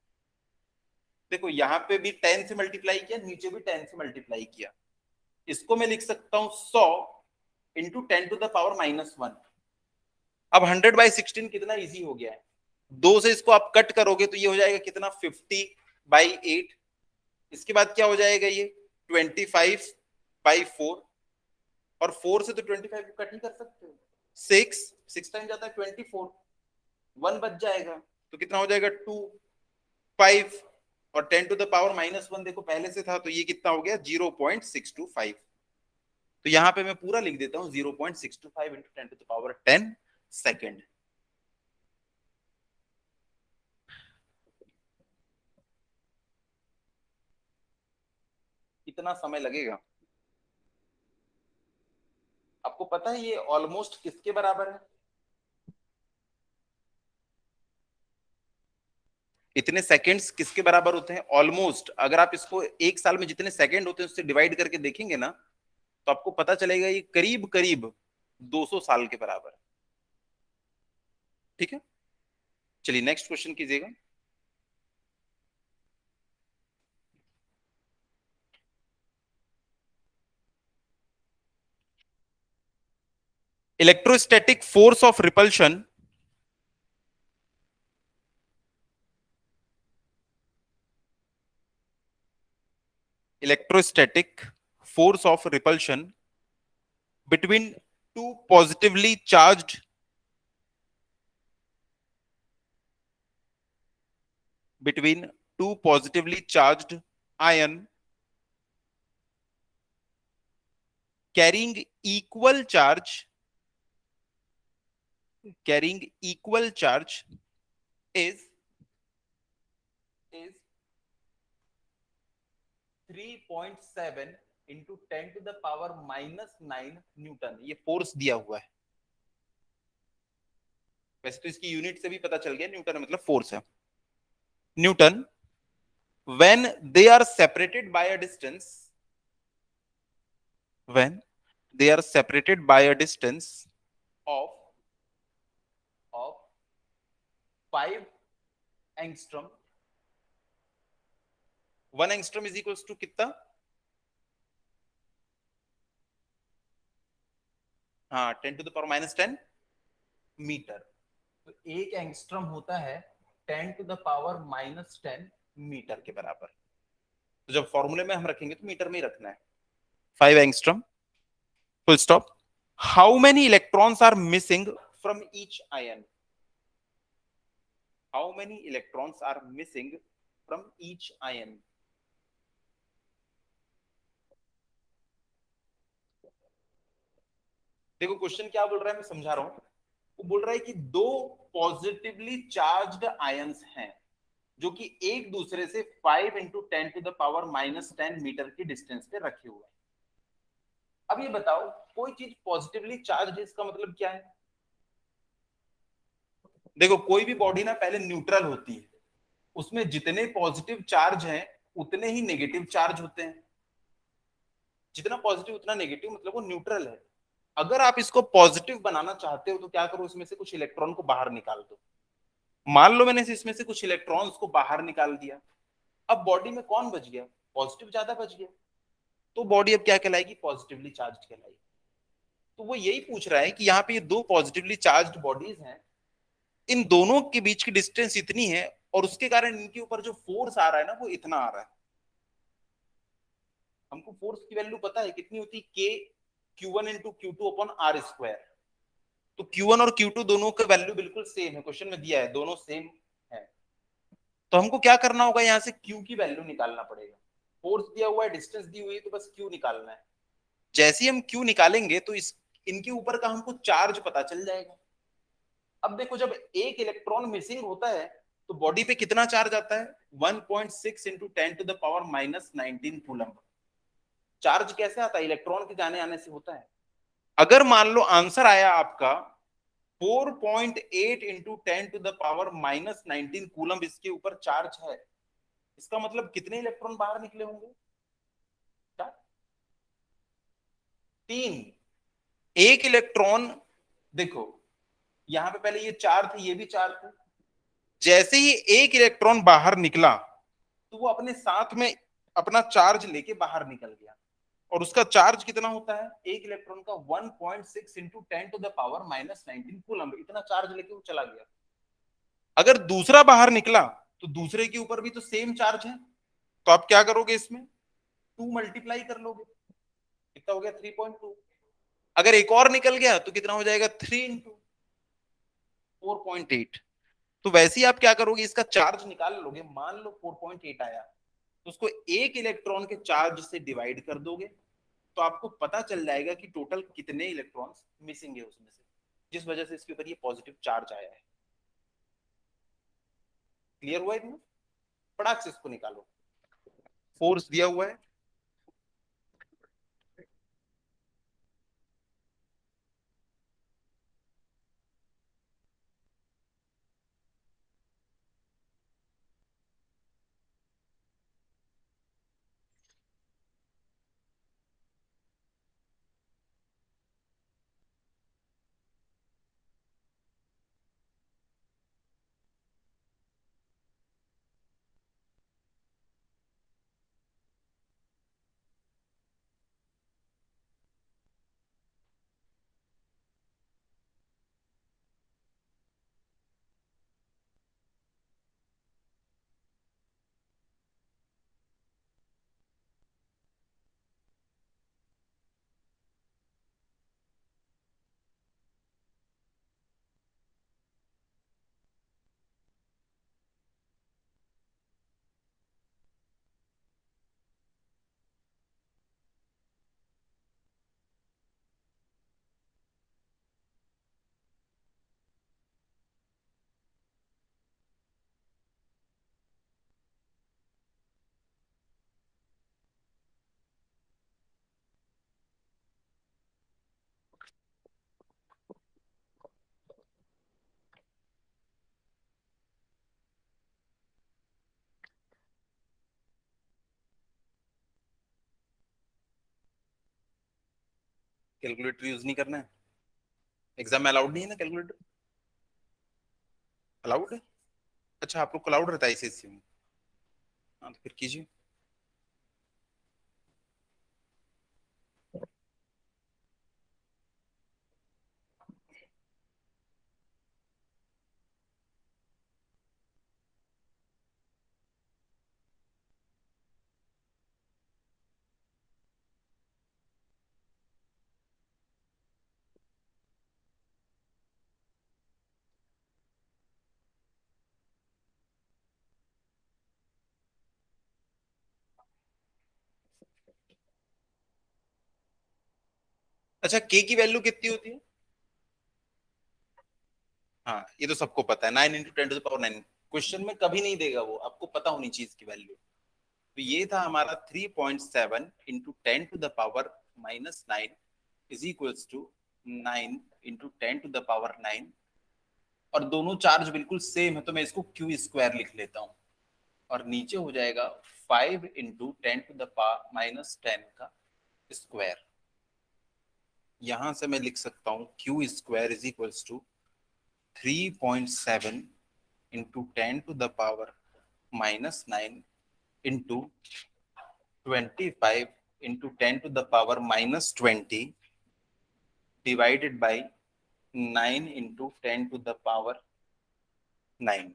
देखो यहाँ पे भी 10 से मल्टीप्लाई किया, नीचे भी 10 से मल्टीप्लाई किया। इसको मैं लिख सकता हूं 100 इंटू 10 टू द पावर -1। अब 100/16 कितना इजी हो गया है, 2 से इसको आप कट करोगे तो ये हो जाएगा कितना, 50/8। इसके बाद क्या हो जाएगा, ये 25/4, और 4 से तो 25 को कट ही कर सकते हो। 6 टाइम जाता है 24, 1 बच जाएगा, तो कितना हो जाएगा 2 5, और 10 टू द पावर -1 देखो पहले से था, तो ये कितना हो गया 0.625। तो यहां पे मैं पूरा लिख देता हूं 0.625 into 10 to the power 10 second. इतना समय लगेगा। आपको पता है ये ऑलमोस्ट किसके बराबर है, इतने सेकंड्स किसके बराबर होते हैं ऑलमोस्ट। अगर आप इसको एक साल में जितने सेकंड होते हैं उससे डिवाइड करके देखेंगे ना, तो आपको पता चलेगा ये करीब करीब 200 साल के बराबर है। ठीक है, चलिए नेक्स्ट क्वेश्चन कीजिएगा। Electrostatic force of repulsion electrostatic force of repulsion between two positively charged ion carrying equal charge is 3.7 into 10 to the power -9 newton. ये फोर्स दिया हुआ है, वैसे तो इसकी यूनिट से भी पता चल गया, न्यूटन मतलब फोर्स है। Newton when they are separated by a distance when they are separated by a distance of 5 angstrom. 1 angstrom is equals to कितना, हाँ 10 टू द पावर -10 मीटर। तो 1 एंगस्ट्रॉम होता है 10 टू द पावर -10 मीटर के बराबर। तो जब फॉर्मूले में हम रखेंगे तो मीटर में ही रखना है। 5 angstrom, full stop. How many electrons are missing from each ion, how many electrons are missing from each ion. देखो क्वेश्चन क्या बोल रहा है, मैं समझा रहा हूं। वो बोल रहा है कि दो पॉजिटिवली चार्ज्ड आयंस हैं, जो कि एक दूसरे से 5 × 10⁻⁻10 मीटर की डिस्टेंस पे रखे हुए हैं। अब ये बताओ, कोई चीज पॉजिटिवली चार्ज है, इसका मतलब क्या है? देखो, कोई भी बॉडी ना पहले न्यूट्रल होती है, उसमें जितने पॉजिटिव चार्ज हैं उतने ही नेगेटिव चार्ज होते हैं। जितना पॉजिटिव उतना नेगेटिव, मतलब वो न्यूट्रल है। अगर आप इसको पॉजिटिव बनाना चाहते हो तो क्या करो, इसमें से कुछ इलेक्ट्रॉन को बाहर निकाल दो। मान लो मैंने इसमें से कुछ इलेक्ट्रॉन्स को बाहर निकाल दिया, अब बॉडी में कौन बच गया? पॉजिटिव ज्यादा बच गया, तो बॉडी अब क्या कहलाएगी? पॉजिटिवली चार्ज कहलाएगी। तो वो यही पूछ रहा है कि यहाँ पे ये दो पॉजिटिवली चार्ज बॉडीज हैं, इन दोनों के बीच की डिस्टेंस इतनी है और उसके कारण इनके ऊपर जो फोर्स आ रहा है ना वो इतना आ रहा है। हमको फोर्स की वैल्यू पता है कितनी होती है, के Q1 × Q2/R²। तो Q1 और Q2 दोनों का वैल्यू बिल्कुल सेम है, क्वेश्चन में दिया है दोनों सेम है। तो हमको क्या करना होगा, यहाँ से Q की वैल्यू निकालना पड़ेगा। फोर्स दिया हुआ है, डिस्टेंस दी हुई है, तो बस Q निकालना है। जैसे ही हम Q निकालेंगे तो इस इनके ऊपर का हमको चार्ज पता चल जाएगा। अब देखो, जब एक इलेक्ट्रॉन मिसिंग होता है तो बॉडी पे कितना चार्ज आता है? 1.6 × 10⁻⁻19 कूलम। चार्ज कैसे आता है? इलेक्ट्रॉन के जाने आने से होता है। अगर मान लो आंसर आया आपका 4.8 × 10⁻⁻19 कूलम इसके ऊपर चार्ज है, इसका मतलब कितने इलेक्ट्रॉन बाहर निकले होंगे? क्या? 3। एक इलेक्ट्रॉन, देखो यहां पे पहले ये चार थे, ये भी चार थे। जैसे ही एक इलेक्ट्रॉन बाहर निकला तो वो अपने साथ में अपना चार्ज लेके बाहर निकल गया। और उसका चार्ज कितना होता है एक इलेक्ट्रॉन का? 1.6 × 10⁻⁻19 कूलम, इतना चार्ज लेके वो चला गया। अगर दूसरा बाहर निकला तो दूसरे के ऊपर भी तो सेम चार्ज है, तो आप क्या करोगे, इसमें 2 मल्टीप्लाई कर लोगे। कितना हो गया? 3.2। अगर एक और निकल गया तो कितना हो जाएगा? 3 × 4.8। तो वैसे ही आप क्या करोगे, इसका चार्ज निकाल लोगे। मान लो 4.8 आया, तो उसको एक इलेक्ट्रॉन के चार्ज से डिवाइड कर दोगे, तो आपको पता चल जाएगा कि टोटल कितने इलेक्ट्रॉन्स मिसिंग है उसमें से, जिस वजह से इसके ऊपर ये पॉजिटिव चार्ज आया है। क्लियर हुआ इतना? फटाक से इसको निकालो। फोर्स दिया हुआ है, कैलकुलेटर यूज नहीं करना है। एग्जाम में अलाउड नहीं है ना कैलकुलेटर? अलाउड है? अच्छा, आप लोग को अलाउड रहता है ICSE में? हाँ तो फिर कीजिए। अच्छा, के की वैल्यू कितनी होती है? हाँ, ये तो सबको पता है, 9 × 10⁻⁹। क्वेश्चन में कभी नहीं देगा वो, आपको पता होनी चीज की वैल्यू। तो ये था हमारा 3.7 into 10⁻⁻9 is equals to 9 into 10⁻9। और दोनों चार्ज बिल्कुल सेम है, तो मैं इसको क्यू स्क्वायर लिख लेता हूँ। और नीचे हो जाएगा 5 इंटू 10⁻⁻10 का स्क्वायर। यहां से मैं लिख सकता हूँ q square is equals to 3.7 into 10⁻⁻9 into 25 into 10⁻⁻20 divided by 9 into 10⁻9।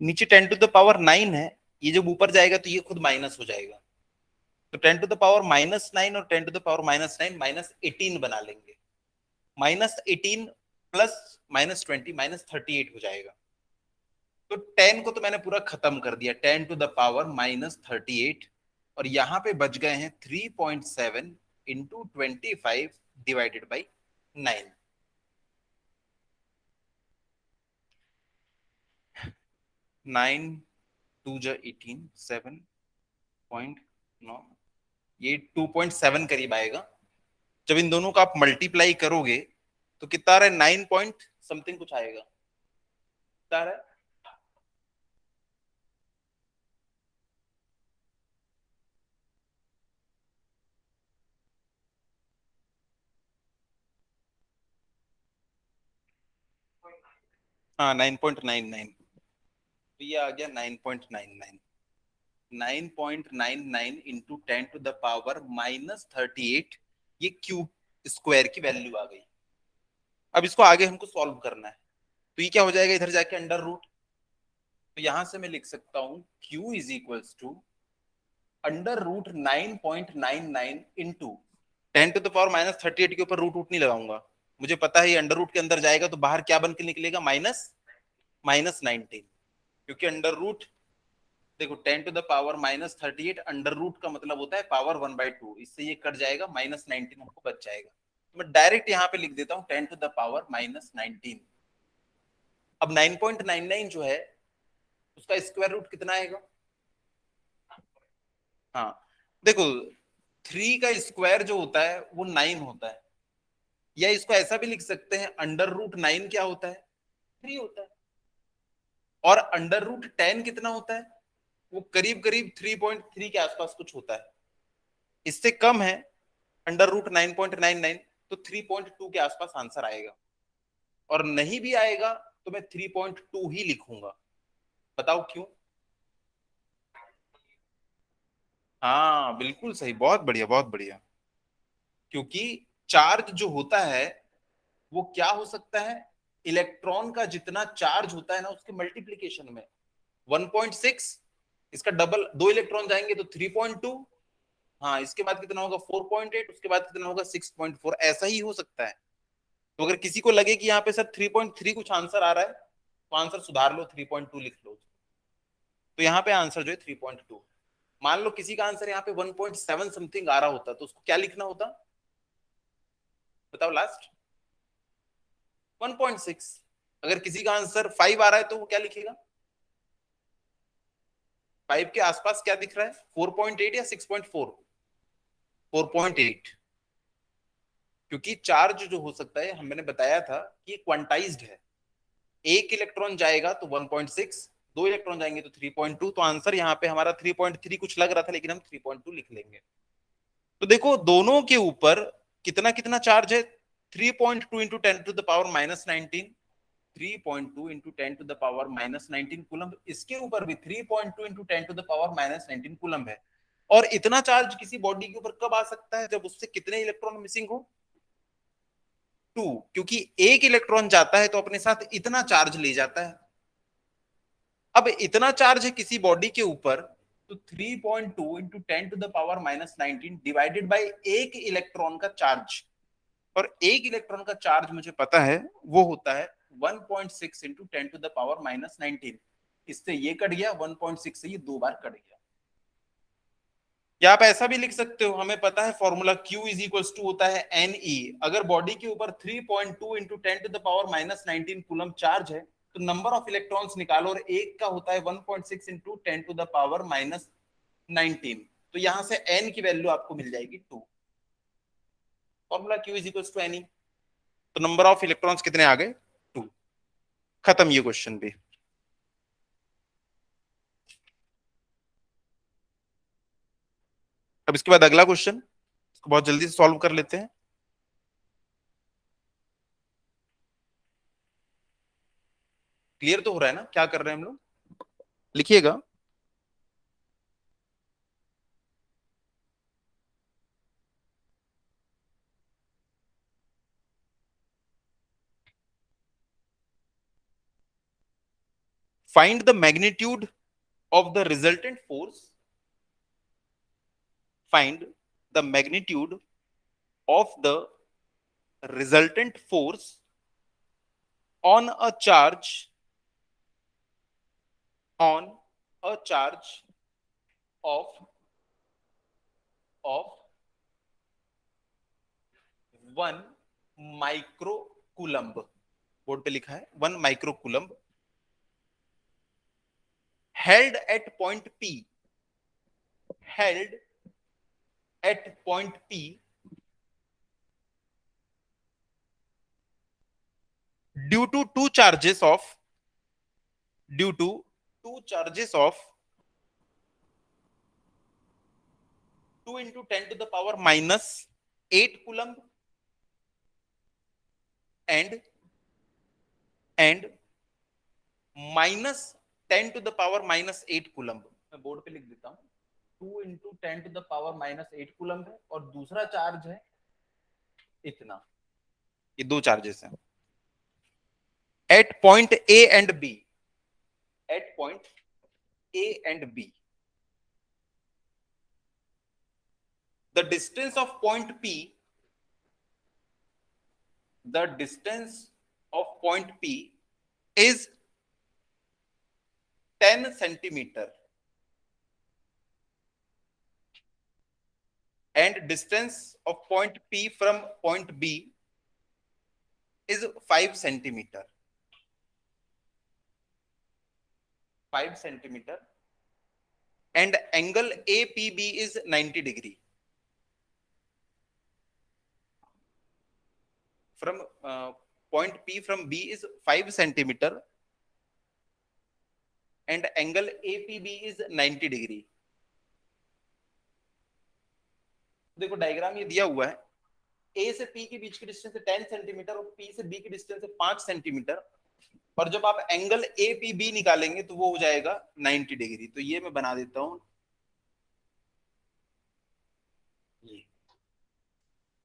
नीचे 10⁻9 है, ये जब ऊपर जाएगा तो ये खुद माइनस हो जाएगा। तो 10⁻−9 और 10⁻−9 -18 बना लेंगे। -18 प्लस -20 -38 हो जाएगा। तो 10 को तो मैंने पूरा खत्म कर दिया, 10⁻−38। और यहाँ पे बच गए हैं 3.7 इंटू 25 डिवाइडेड बाई 9। 9 2 जा 18, 7.9, ये 2.7 करीब आएगा। जब इन दोनों का आप मल्टीप्लाई करोगे तो कितना आ रहा है, 9 पॉइंट समथिंग कुछ आएगा। कितना आ रहा है? हाँ 9.99। तो ये आ गया 9.99। 9.99 इंटू 10⁻−38, ये क्यूब स्क्वायर की वैल्यू आ गई। अब इसको आगे हमको सॉल्व करना है। तो ये क्या हो जाएगा, इधर जाके अंडर रूट। तो यहां से मैं लिख सकता हूं Q is equals to under root 9.99 into 10⁻−38 के ऊपर रूट रूट नहीं लगाऊंगा, मुझे पता है ये अंडर रूट के अंदर जाएगा तो बाहर क्या बन के निकलेगा, -19। क्योंकि अंडर रूट, देखो 10⁻−38 अंडर रूट का मतलब होता है पावर 1/2, इससे ये कट जाएगा, -19 हमको बच जाएगा। तो मैं डायरेक्ट यहाँ पे लिख देता हूँ 10⁻−19। अब 9.99 जो है उसका स्क्वायर रूट कितना आएगा। हाँ देखो, 3 का स्क्वायर जो होता है वो 9 होता है, या इसको ऐसा भी लिख सकते हैं, अंडर रूट 9 क्या होता है, 3 होता है। और अंडर रूट 10 कितना होता है, वो करीब करीब 3.3 के आसपास कुछ होता है। इससे कम है अंडर रूट 9.99, तो 3.2 के आसपास आंसर आएगा। और नहीं भी आएगा तो मैं 3.2 ही लिखूंगा। बताओ क्यों। हाँ बिल्कुल सही, बहुत बढ़िया बहुत बढ़िया। क्योंकि चार्ज जो होता है वो क्या हो सकता है, इलेक्ट्रॉन का जितना चार्ज होता है ना उसके मल्टीप्लीकेशन में 1.6, इसका डबल, 2 इलेक्ट्रॉन जाएंगे तो 3.2, हाँ इसके बाद कितना होगा 4.8, उसके बाद कितना होगा 6.4, ऐसा ही हो सकता है। तो अगर किसी को लगे कि यहाँ पे सर 3.3 कुछ आंसर आ रहा है तो आंसर सुधार लो, 3.2 लिख लो। तो यहाँ पे आंसर जो है 3.2। मान लो किसी का आंसर यहाँ पे 1.7 समथिंग आ रहा होता तो उसको क्या लिखना होता, बताओ लास्ट। 1.6। अगर किसी का आंसर 5 आ रहा है तो वो क्या लिखेगा, 5 के आसपास क्या दिख रहा है, 4.8 या 6.4, 4.8। क्योंकि चार्ज जो हो सकता है, हम मैंने बताया था कि क्वांटाइज्ड है, एक इलेक्ट्रॉन जाएगा तो 1.6, 2 इलेक्ट्रॉन जाएंगे तो 3.2। तो आंसर यहाँ पे हमारा 3.3 कुछ लग रहा था लेकिन हम 3.2 लिख लेंगे। तो देखो दोनों के ऊपर कितना कितना चार्ज है, 3.2 इंटू 10⁻−19, 3.2 इंटू 10⁻−19 कूलम। इसके ऊपर भी 3.2 इंटू 10⁻−19 कूलम है। और इतना चार्ज किसी बॉडी के ऊपर कब आ सकता है, जब उससे कितने इलेक्ट्रॉन मिसिंग हो, 2। क्योंकि एक इलेक्ट्रॉन जाता है तो अपने साथ इतना चार्ज ले जाता है। अब इतना चार्ज है किसी बॉडी के ऊपर, तो 3.2 इंटू 10⁻−19 डिवाइडेड बाई एक इलेक्ट्रॉन का चार्ज। और एक इलेक्ट्रॉन का चार्ज मुझे पता है वो होता है 1.6 इंटू 10⁻−19। इससे ये कट गया, 1.6 से ये 2 बार कट गया। या आप ऐसा भी लिख सकते हो, हमें पता है formula Q is equal to होता है Ne। अगर बॉडी के ऊपर 3.2 इंटू 10⁻⁻19 कूलम चार्ज है तो नंबर ऑफ इलेक्ट्रॉन्स निकालो, और एक का होता है 1.6 इंटू 10⁻⁻19। तो यहां से n की वैल्यू आपको मिल जाएगी 2। Formula Q is equal to Ne। तो नंबर ऑफ इलेक्ट्रॉन्स कितने आ गए? 2। खत्म ये क्वेश्चन भी। अब इसके बाद अगला क्वेश्चन, इसको बहुत जल्दी से सॉल्व कर लेते हैं। क्लियर तो हो रहा है ना क्या कर रहे हैं हम लोग? लिखिएगा। Find the magnitude of the resultant force, find the magnitude of the resultant force on a charge, on a charge of 1 माइक्रोकूलम्ब। Board पे लिखा है 1 माइक्रोकूलम्ब, held at point P, held at point P due to two charges of, due to two charges of 2 into 10 to the power minus 8 coulomb and minus 10 to the power minus 8 कूलम्ब। मैं board पे लिख देता हूं 2 into 10 to the power minus 8 coulomb है, और दूसरा charge है इतना। ये दो चार्जेस हैं at point A and B, at point A and B. The distance of point P, the distance of point P is 10 centimeter and distance of point P from point B is 5 centimeter, 5 centimeter, and angle APB is 90 degree from point P from B is 5 centimeter and angle APB is 90 degree। देखो diagram ये दिया हुआ है, ए से P के बीच की distance है 10 centimetre और पी से बी की डिस्टेंस है 5 सेंटीमीटर, और जब आप एंगल ए पी बी निकालेंगे तो वो हो जाएगा 90 डिग्री। तो ये मैं बना देता हूं ये।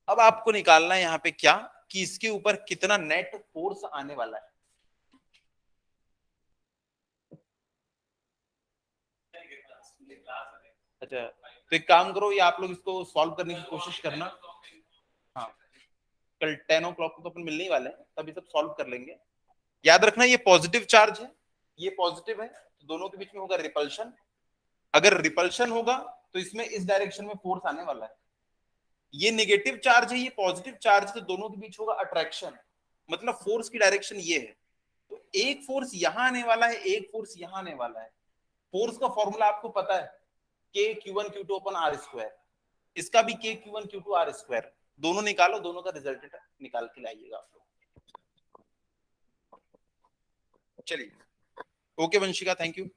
अब आपको निकालना है यहाँ पे क्या, कि इसके ऊपर कितना नेट फोर्स आने वाला है। अच्छा, तो एक काम करो, ये आप लोग इसको सॉल्व करने की कोशिश करना। हाँ, कल 10 o'clock को तो अपन मिलने ही वाले हैं, तभी सब सॉल्व कर लेंगे। याद रखना ये पॉजिटिव चार्ज है, ये पॉजिटिव है, तो दोनों के बीच में होगा रिपल्शन। अगर रिपल्शन होगा तो इसमें इस डायरेक्शन में फोर्स आने वाला है। ये नेगेटिव चार्ज है, ये पॉजिटिव चार्ज, तो दोनों के बीच होगा अट्रैक्शन, मतलब फोर्स की डायरेक्शन ये है। तो एक फोर्स यहां आने वाला है, एक फोर्स यहां आने वाला है। फोर्स का फॉर्मूला आपको पता है, के Q1 Q2 upon are square, इसका भी के Q1 Q2 आर स्क्वायर। दोनों निकालो, दोनों का रिजल्टेंट निकाल के लाइएगा आप लोग। चलिए, ओके वंशिका, थैंक यू।